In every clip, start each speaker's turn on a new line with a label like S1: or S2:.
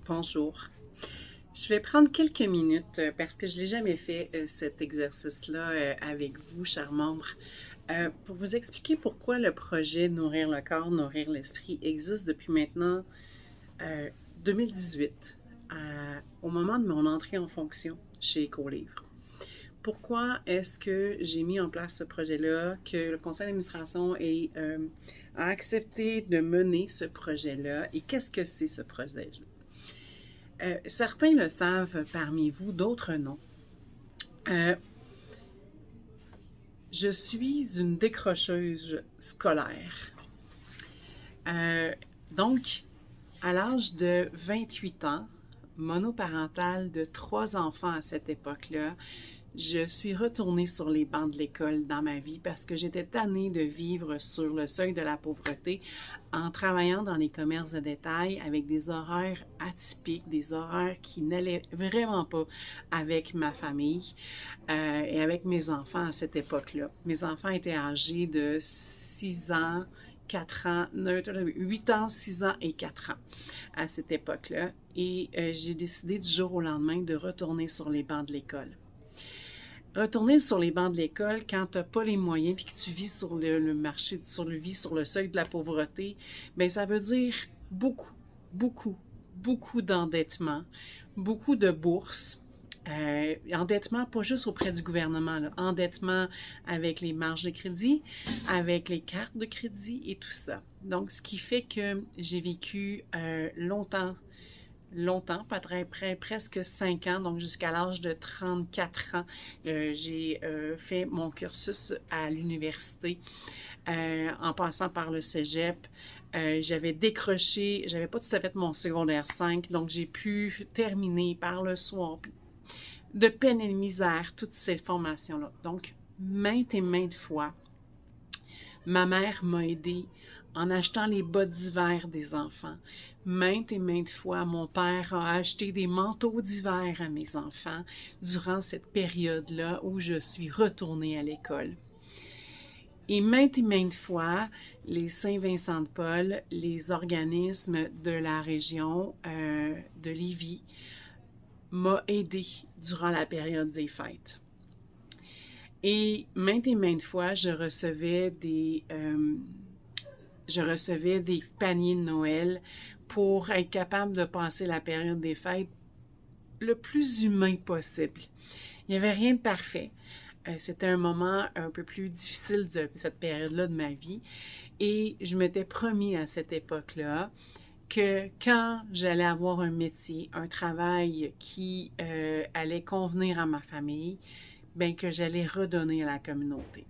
S1: Bonjour. Je vais prendre quelques minutes parce que je ne l'ai jamais fait cet exercice-là avec vous, chers membres, pour vous expliquer pourquoi le projet Nourrir le corps, nourrir l'esprit existe depuis maintenant 2018, au moment de mon entrée en fonction chez Écolivre. Pourquoi est-ce que j'ai mis en place ce projet-là, que le conseil d'administration a accepté de mener ce projet-là et qu'est-ce que c'est ce projet-là? Certains le savent parmi vous, d'autres non. Je suis une décrocheuse scolaire. Donc, à l'âge de 28 ans, monoparentale de 3 enfants à cette époque-là, je suis retournée sur les bancs de l'école dans ma vie parce que j'étais tannée de vivre sur le seuil de la pauvreté en travaillant dans les commerces de détail avec des horaires atypiques, des horaires qui n'allaient vraiment pas avec ma famille et avec mes enfants à cette époque-là. Mes enfants étaient âgés de 6 ans, 4 ans, 8 ans, 6 ans et 4 ans à cette époque-là. Et j'ai décidé du jour au lendemain de retourner sur les bancs de l'école. Retourner sur les bancs de l'école quand tu n'as pas les moyens puis que tu vis sur le marché, sur le seuil de la pauvreté, bien ça veut dire beaucoup d'endettement, beaucoup de bourses. Endettement pas juste auprès du gouvernement, là, endettement avec les marges de crédit, avec les cartes de crédit et tout ça. Donc, ce qui fait que j'ai vécu longtemps, presque 5 ans, donc jusqu'à l'âge de 34 ans, j'ai fait mon cursus à l'université en passant par le cégep. J'avais décroché, j'avais pas tout à fait mon secondaire 5, donc j'ai pu terminer par le soir de peine et de misère toutes ces formations-là. Donc, maintes et maintes fois, ma mère m'a aidée en achetant les bas d'hiver des enfants. Maintes et maintes fois, mon père a acheté des manteaux d'hiver à mes enfants durant cette période-là où je suis retournée à l'école. Et maintes fois, les Saint-Vincent-de-Paul, les organismes de la région de Lévis m'a aidée durant la période des fêtes. Et maintes fois, je recevais des paniers de Noël pour être capable de passer la période des fêtes le plus humain possible. Il n'y avait rien de parfait. C'était un moment un peu plus difficile de cette période-là de ma vie. Et je m'étais promis à cette époque-là que quand j'allais avoir un métier, un travail qui allait convenir à ma famille, bien que j'allais redonner à la communauté.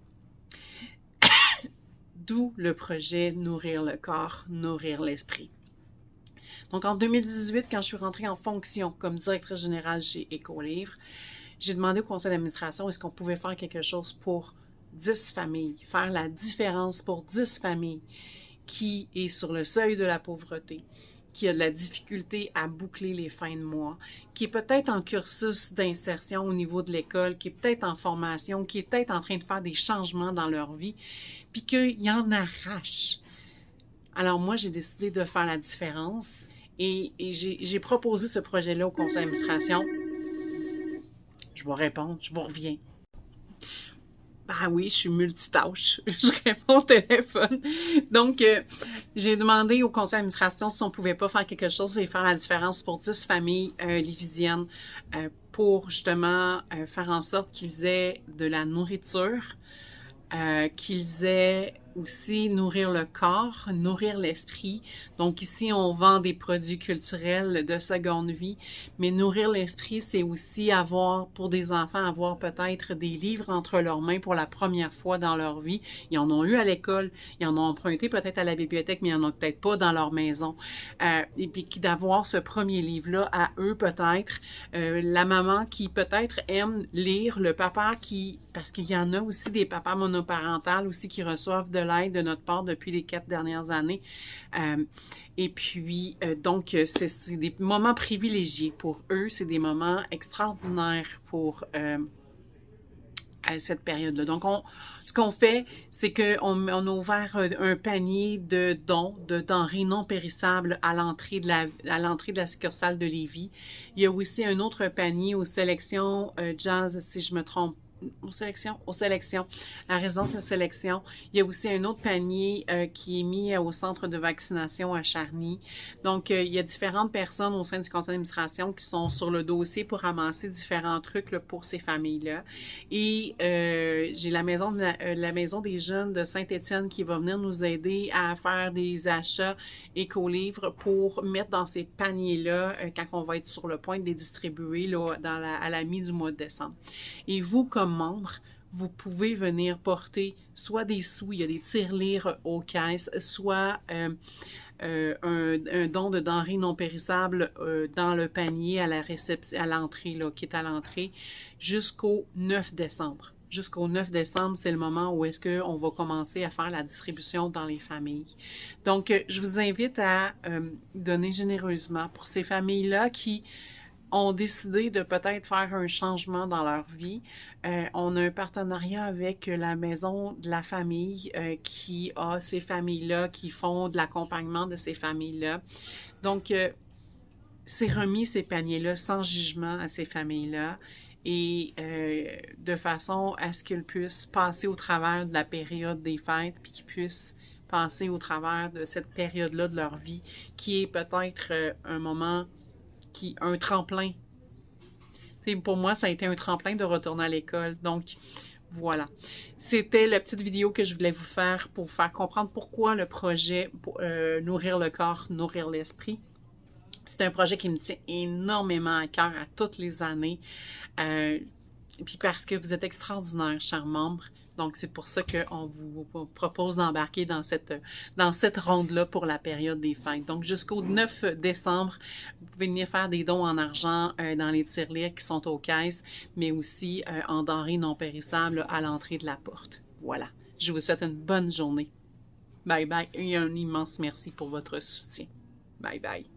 S1: D'où le projet Nourrir le corps, nourrir l'esprit. Donc, en 2018, quand je suis rentrée en fonction comme directrice générale chez Écolivre, j'ai demandé au conseil d'administration est-ce qu'on pouvait faire quelque chose pour 10 familles, faire la différence pour 10 familles qui est sur le seuil de la pauvreté, qui a de la difficulté à boucler les fins de mois, qui est peut-être en cursus d'insertion au niveau de l'école, qui est peut-être en formation, qui est peut-être en train de faire des changements dans leur vie, puis qu'ils en arrachent. Alors moi, j'ai décidé de faire la différence et j'ai proposé ce projet-là au conseil d'administration. Je vais répondre, je vous reviens. Ah oui, je suis multitâche. Je réponds au téléphone. Donc, j'ai demandé au conseil d'administration si on pouvait pas faire quelque chose et faire la différence pour 10 familles lévisiennes pour justement faire en sorte qu'ils aient de la nourriture, qu'ils aient aussi nourrir le corps, nourrir l'esprit. Donc ici, on vend des produits culturels de seconde vie, mais nourrir l'esprit, c'est aussi avoir, pour des enfants, avoir peut-être des livres entre leurs mains pour la première fois dans leur vie. Ils en ont eu à l'école, ils en ont emprunté peut-être à la bibliothèque, mais ils en ont peut-être pas dans leur maison. Et puis d'avoir ce premier livre-là à eux peut-être, la maman qui peut-être aime lire, le papa qui, parce qu'il y en a aussi des papas monoparentales aussi qui reçoivent de l'aide de notre part depuis les 4 dernières années. Et puis, donc, c'est des moments privilégiés pour eux. C'est des moments extraordinaires pour à cette période-là. Donc, ce qu'on fait, c'est qu'on a ouvert un panier de dons, de denrées non périssables à l'entrée de la succursale de Lévis. Il y a aussi un autre panier aux sélections Jazz, si je me trompe. Aux sélections, la résidence aux sélections. Il y a aussi un autre panier qui est mis au centre de vaccination à Charny. Donc, il y a différentes personnes au sein du conseil d'administration qui sont sur le dossier pour ramasser différents trucs là, pour ces familles-là. Et j'ai la maison des jeunes de Saint-Étienne qui va venir nous aider à faire des achats éco-livres pour mettre dans ces paniers-là quand on va être sur le point de les distribuer là, à la mi du mois de décembre. Et vous, comme membre, vous pouvez venir porter soit des sous, il y a des tirelires aux caisses, soit un don de denrées non périssables dans le panier à la réception, à l'entrée, là, qui est à l'entrée, jusqu'au 9 décembre. Jusqu'au 9 décembre, c'est le moment où est-ce qu'on va commencer à faire la distribution dans les familles. Donc, je vous invite à donner généreusement pour ces familles-là qui ont décidé de peut-être faire un changement dans leur vie. On a un partenariat avec la Maison de la Famille qui a ces familles-là, qui font de l'accompagnement de ces familles-là. Donc, c'est remis ces paniers-là sans jugement à ces familles-là et de façon à ce qu'ils puissent passer au travers de la période des fêtes puis qu'ils puissent passer au travers de cette période-là de leur vie qui est peut-être un moment un tremplin. T'sais, pour moi, ça a été un tremplin de retourner à l'école. Donc, voilà. C'était la petite vidéo que je voulais vous faire pour vous faire comprendre pourquoi le projet Nourrir le corps, nourrir l'esprit. C'est un projet qui me tient énormément à cœur à toutes les années. Puis parce que vous êtes extraordinaires, chers membres. Donc, c'est pour ça qu'on vous propose d'embarquer dans cette ronde-là pour la période des fêtes. Donc, jusqu'au 9 décembre, vous pouvez venir faire des dons en argent dans les tirelires qui sont aux caisses, mais aussi en denrées non périssables à l'entrée de la porte. Voilà. Je vous souhaite une bonne journée. Bye bye et un immense merci pour votre soutien. Bye bye.